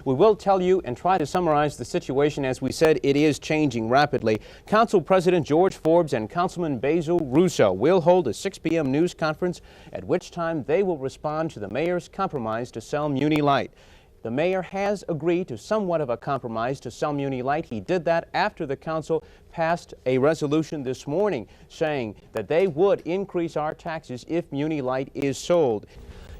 We will tell you and try to summarize the situation. As we said, it is changing rapidly. Council President George Forbes and Councilman Basil Russo will hold a 6 p.m. news conference, at which time they will respond to the mayor's compromise to sell Muni Light. The mayor has agreed to somewhat of a compromise to sell Muni Light. He did that after the council passed a resolution this morning saying that they would increase our taxes if Muni Light is sold.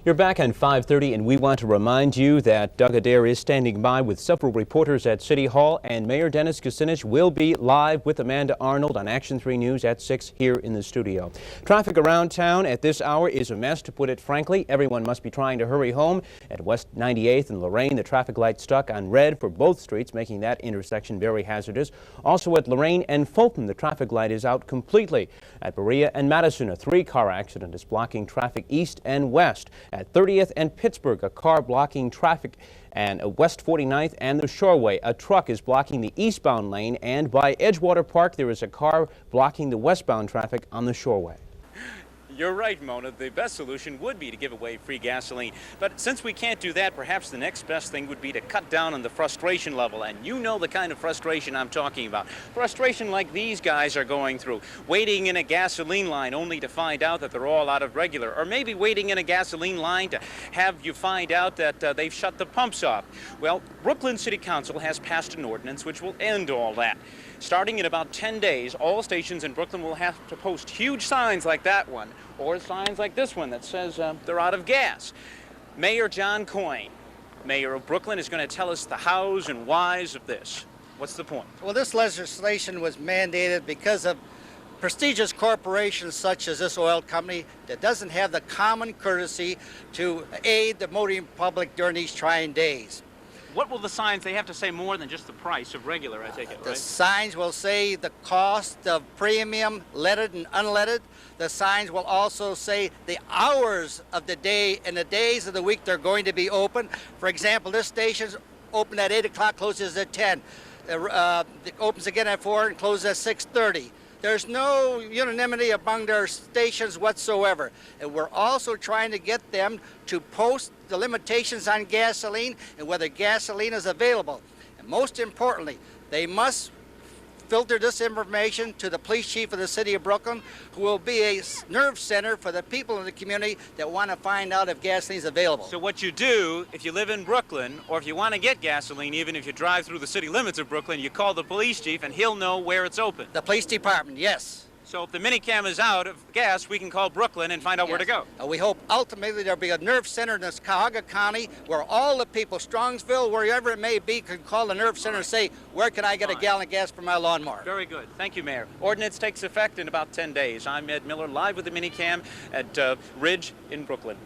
You're back on 5:30, and we want to remind you that Doug Adair is standing by with several reporters at City Hall, and Mayor Dennis Kucinich will be live with Amanda Arnold on Action 3 News at 6 here in the studio. Traffic around town at this hour is a mess, to put it frankly. Everyone must be trying to hurry home. At West 98th and Lorraine, the traffic light stuck on red for both streets, making that intersection very hazardous. Also at Lorraine and Fulton, the traffic light is out completely. At Berea and Madison, a 3-car accident is blocking traffic east and west. At 30th and Pittsburgh, a car blocking traffic, and West 49th and the Shoreway, a truck is blocking the eastbound lane, and by Edgewater Park there is a car blocking the westbound traffic on the Shoreway. You're right, Mona. The best solution would be to give away free gasoline. But since we can't do that, perhaps the next best thing would be to cut down on the frustration level. And you know the kind of frustration I'm talking about. Frustration like these guys are going through. Waiting in a gasoline line only to find out that they're all out of regular. Or maybe waiting in a gasoline line to have you find out that they've shut the pumps off. Well, Brooklyn City Council has passed an ordinance which will end all that. Starting in about 10 days, all stations in Brooklyn will have to post huge signs like that one, or signs like this one that says they're out of gas. Mayor John Coyne, mayor of Brooklyn, is going to tell us the hows and whys of this. What's the point? Well, this legislation was mandated because of prestigious corporations such as this oil company that doesn't have the common courtesy to aid the motoring public during these trying days. What will the signs, they have to say more than just the price of regular, I take it, right? The signs will say the cost of premium, leaded and unleaded. The signs will also say the hours of the day and the days of the week they're going to be open. For example, this station's open at 8 o'clock, closes at 10. It opens again at 4 and closes at 6:30. There's no unanimity among their stations whatsoever. And we're also trying to get them to post the limitations on gasoline and whether gasoline is available. And most importantly, they must filter this information to the police chief of the city of Brooklyn, who will be a nerve center for the people in the community that want to find out if gasoline is available. So what you do, if you live in Brooklyn, or if you want to get gasoline, even if you drive through the city limits of Brooklyn, you call the police chief and he'll know where it's open. The police department, yes. So if the minicam is out of gas, we can call Brooklyn and find out where to go. We hope ultimately there'll be a nerve center in this Cuyahoga County where all the people, Strongsville, wherever it may be, can call the nerve center and say, where can I get a gallon of gas for my lawnmower? Very good. Thank you, Mayor. Ordinance takes effect in about 10 days. I'm Ed Miller, live with the minicam at Ridge in Brooklyn.